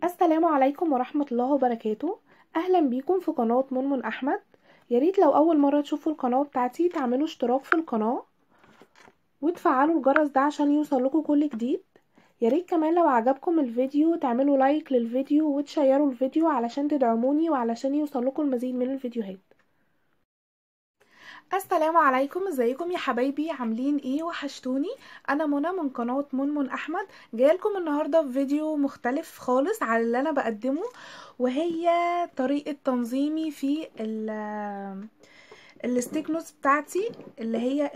السلام عليكم ورحمة الله وبركاته. اهلا بيكم في قناة منمن احمد. ياريت لو اول مرة تشوفوا القناة بتاعتي تعملوا اشتراك في القناة وتفعلوا الجرس ده عشان يوصلكوا كل جديد. ياريت كمان لو عجبكم الفيديو تعملوا لايك للفيديو وتشيروا الفيديو علشان تدعموني وعلشان يوصلكوا المزيد من الفيديوهات. السلام عليكم، ازيكم يا حبايبي؟ عاملين ايه؟ وحشتوني. انا منى من قناة منمن احمد، جايلكم النهاردة في فيديو مختلف خالص على اللي انا بقدمه، وهي طريقة تنظيمي في الستيك نوتس بتاعتي، اللي هي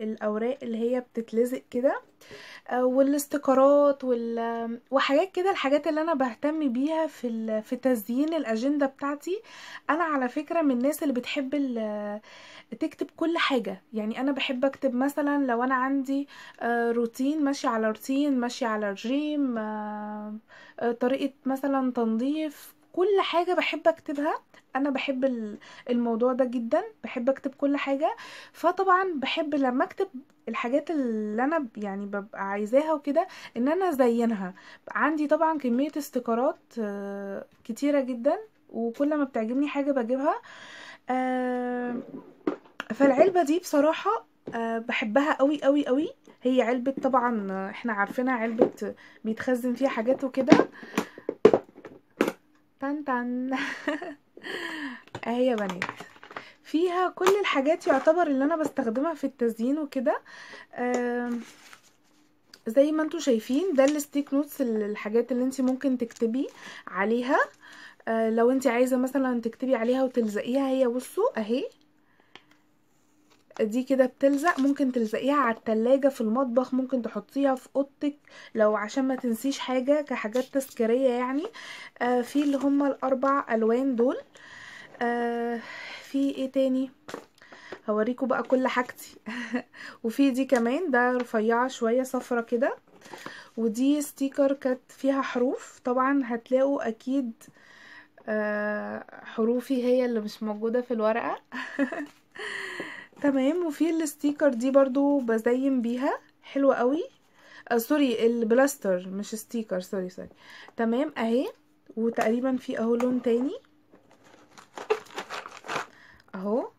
الاوراق اللي هي بتتلزق كده، والاستيكرات وحاجات كده، الحاجات اللي انا بهتم بيها في تزيين الاجندة بتاعتي. انا على فكرة من الناس اللي بتحب تكتب كل حاجة. يعني انا بحب اكتب مثلا لو انا عندي روتين، ماشي على روتين، ماشي على رجيم، طريقة مثلا تنظيف، كل حاجة بحب اكتبها. انا بحب الموضوع ده جدا، بحب اكتب كل حاجة. فطبعا بحب لما اكتب الحاجات اللي انا يعني ببقى عايزاها وكده ان انا ازينها. عندي طبعا كمية استيكرات كتيرة جدا، وكل ما بتعجبني حاجة بجيبها. فالعلبة دي بصراحة بحبها قوي قوي قوي. هي علبة طبعا احنا عارفينها، علبة بيتخزن فيها حاجات وكده. تن تن اهي يا بنات، فيها كل الحاجات يعتبر اللي انا بستخدمها في التزيين وكده. زي ما انتوا شايفين ده الستيك نوتس، الحاجات اللي انت ممكن تكتبي عليها. لو انت عايزة مثلا تكتبي عليها وتلزقيها، هي بصوا اهي دي كده بتلزق، ممكن تلزقيها على التلاجة، في المطبخ، ممكن تحطيها في اوضتك لو عشان ما تنسيش حاجة، كحاجات تذكارية يعني. في اللي هما الاربع الوان دول. في ايه تاني؟ هوريكم بقى كل حاجتي وفي دي كمان، ده رفيعة شوية صفرة كده، ودي ستيكر كانت فيها حروف. طبعا هتلاقوا اكيد حروفي هي اللي مش موجودة في الورقة تمام. وفي الستيكر دي برضو بزين بيها، حلوة قوي. سوري، البلاستر مش ستيكر، سوري. تمام اهي. وتقريبا في اهو لون تاني اهو.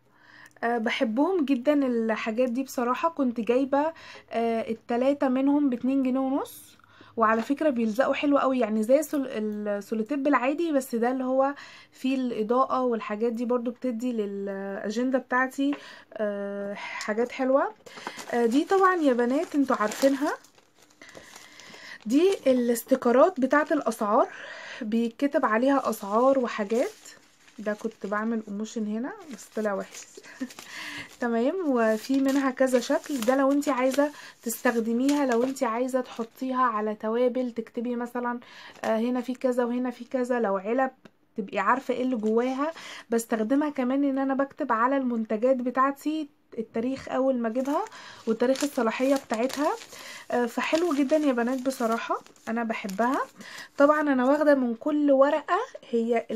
بحبهم جدا الحاجات دي بصراحة. كنت جايبة التلاتة منهم ب2.5 جنيه. وعلى فكرة بيلزقوا حلو قوي، يعني زي السولوتيب العادي، بس ده اللي هو فيه الإضاءة والحاجات دي برضو بتدي للأجندة بتاعتي حاجات حلوة. دي طبعا يا بنات انتوا عارفينها، دي الاستيكرات بتاعت الأسعار، بيتكتب عليها أسعار وحاجات. ده كنت بعمل ايموشن هنا بس طلع وحش تمام. وفي منها كذا شكل، ده لو انت عايزه تستخدميها، لو انت عايزه تحطيها على توابل، تكتبي مثلا هنا في كذا وهنا في كذا. لو علب تبقي عارفه ايه اللي جواها. بستخدمها كمان ان انا بكتب على المنتجات بتاعتي التاريخ اول ما اجيبها وتاريخ الصلاحيه بتاعتها. فحلو جدا يا بنات بصراحه، انا بحبها. طبعا انا واخده من كل ورقه، هي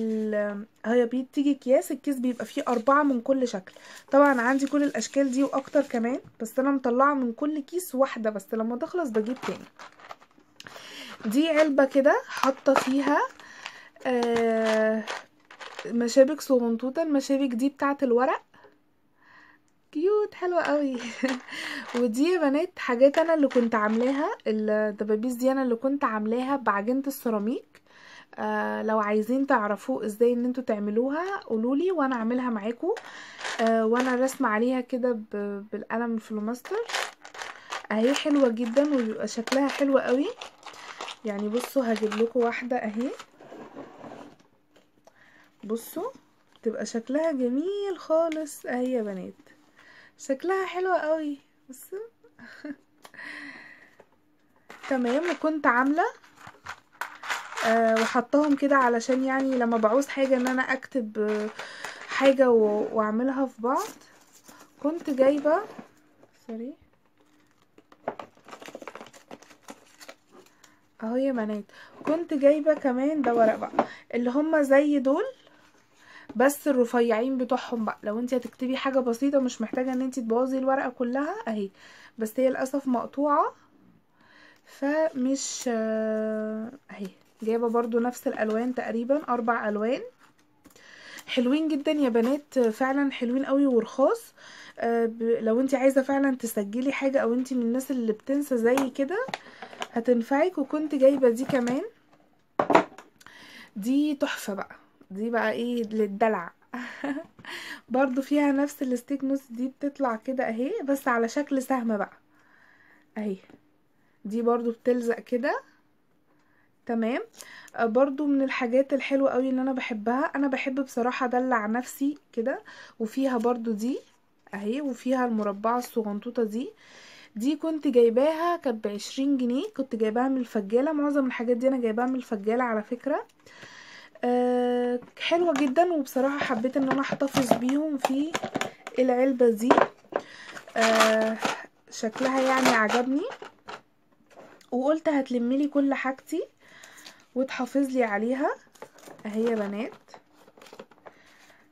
بتيجي اكياس، الكيس بيبقى فيه 4 من كل شكل. طبعا عندي كل الاشكال دي واكتر كمان، بس انا مطلعه من كل كيس واحده بس، لما تخلص بجيب تاني. دي علبه كده حاطه فيها مشابك صغنطوطه. المشابك دي بتاعه الورق، كيوت، حلوة قوي ودي يا بنات حاجات انا اللي كنت عاملاها. الدبابيس دي انا اللي كنت عاملاها بعجينة السيراميك. لو عايزين تعرفوا ازاي ان انتوا تعملوها قولولي وانا اعملها معاكم. وانا رسمة عليها كده بالقلم الفلوماستر اهي، حلوة جدا وبيبقى شكلها حلو قوي. يعني بصوا هجيب لكم واحدة اهي، بصوا تبقى شكلها جميل خالص اهي يا بنات، شكلها حلو قوي. بصوا تمام. وكنت عاملة وحطهم كده علشان يعني لما بعوز حاجة ان انا اكتب حاجة واعملها في بعض. كنت جايبة سوري اهو يا بنات، كنت جايبة كمان ده ورق بقى اللي هما زي دول، بس الرفيعين بتوعهم بقى. لو انت هتكتبي حاجة بسيطة مش محتاجة ان انت تبوظي الورقة كلها اهي، بس هي للأسف مقطوعة فمش اهي. جايبه برضو نفس الالوان تقريبا 4 الوان. حلوين جدا يا بنات، فعلا حلوين قوي ورخاص. لو انت عايزه فعلا تسجلي حاجه او انت من الناس اللي بتنسى زي كده هتنفعك. وكنت جايبه دي كمان، دي تحفه بقى، دي بقى ايه للدلع. برضو فيها نفس الستيك نوتس دي، بتطلع كده اهي بس على شكل سهم بقى اهي. دي برضو بتلزق كده تمام. برضو من الحاجات الحلوة قوي اللي انا بحبها، انا بحب بصراحة ادلع نفسي كده. وفيها برضو دي اهي، وفيها المربعة الصغنطوطة دي كنت جايباها كانت ب20 جنيه، كنت جايباها من الفجالة. معظم الحاجات دي انا جايباها من الفجالة على فكرة. حلوة جدا، وبصراحة حبيت ان انا احتفظ بيهم في العلبة دي. شكلها يعني عجبني، وقلت هتلملي كل حاجتي وتحافظ لي عليها اهي يا بنات.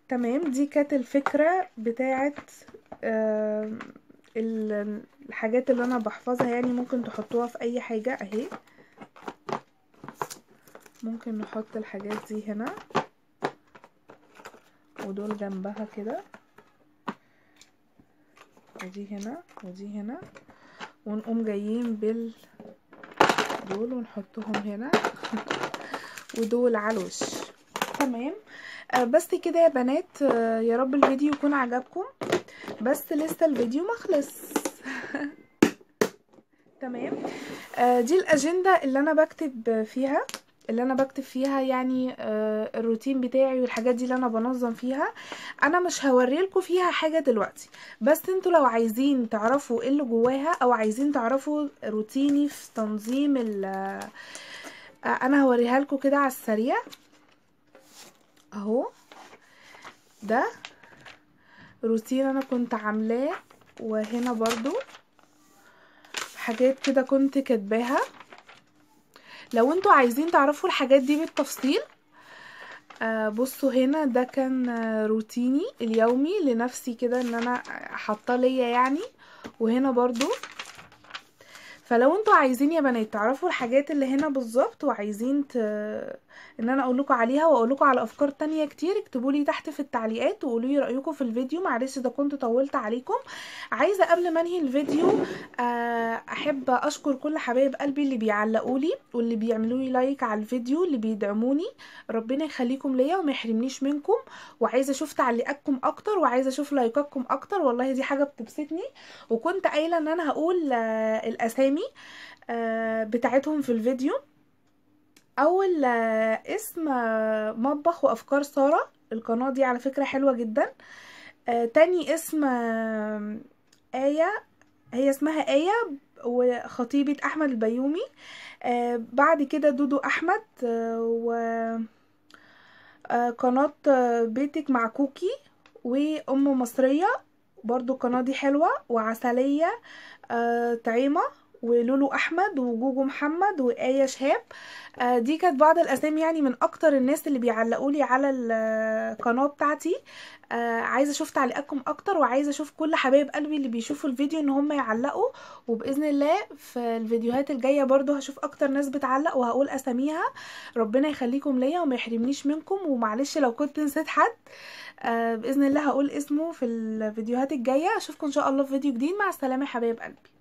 تمام، دي كانت الفكرة بتاعت الحاجات اللي انا بحفظها. يعني ممكن تحطوها في اي حاجة اهي. ممكن نحط الحاجات دي هنا ودول جنبها كده، ودي هنا ودي هنا، ونقوم جايين دول ونحطهم هنا ودول على الوش. تمام. بس كده يا بنات. يا رب الفيديو يكون عجبكم، بس لسه الفيديو ما خلص. تمام. دي الاجندة اللي انا بكتب فيها يعني الروتين بتاعي والحاجات دي اللي انا بنظم فيها. انا مش هوريلكم فيها حاجة دلوقتي، بس انتوا لو عايزين تعرفوا ايه اللي جواها او عايزين تعرفوا روتيني في تنظيم انا هوريها لكم كده على السريع اهو. ده روتين انا كنت عاملاه، وهنا برضو حاجات كده كنت كاتباها. لو انتوا عايزين تعرفوا الحاجات دي بالتفصيل بصوا هنا. ده كان روتيني اليومي لنفسي كده ان انا حاطاه ليا يعني. وهنا برضو، فلو انتوا عايزين يا بنات تعرفوا الحاجات اللي هنا بالظبط وعايزين ان انا اقول لكم عليها واقول لكم على افكار تانية كتير، اكتبوا لي تحت في التعليقات وقولوا لي رايكم في الفيديو. معلش اذا كنت طولت عليكم. عايزه قبل ما انهي الفيديو احب اشكر كل حبايب قلبي اللي بيعلقوا لي واللي بيعملوا لي لايك على الفيديو، اللي بيدعموني. ربنا يخليكم ليا وما يحرمنيش منكم. وعايزه اشوف تعليقاتكم اكتر، وعايزه اشوف لايكاتكم اكتر، والله دي حاجه بتبسطني. وكنت قايله ان انا هقول الاسامي بتاعتهم في الفيديو. اول اسم مطبخ وافكار سارة، القناة دي على فكرة حلوة جدا. تاني اسم آية، هي اسمها آية وخطيبة احمد البيومي. بعد كده دودو احمد و قناة بيتك مع كوكي وام مصرية، برضو القناة دي حلوة. وعسلية طعيمة ولولو احمد وجوجو محمد وآية شهاب. دي كانت بعض الاسامي يعني من اكتر الناس اللي بيعلقوا لي على القناة بتاعتي. عايزة اشوف تعليقاتكم اكتر، وعايزة اشوف كل حبايب قلبي اللي بيشوفوا الفيديو ان هم يعلقوا. وباذن الله في الفيديوهات الجاية برضو هشوف اكتر ناس بتعلق وهقول اساميها. ربنا يخليكم ليا وما يحرمنيش منكم. ومعلش لو كنت نسيت حد باذن الله هقول اسمه في الفيديوهات الجاية. اشوفكم ان شاء الله في فيديو جديد. مع السلامة يا حبايب قلبي.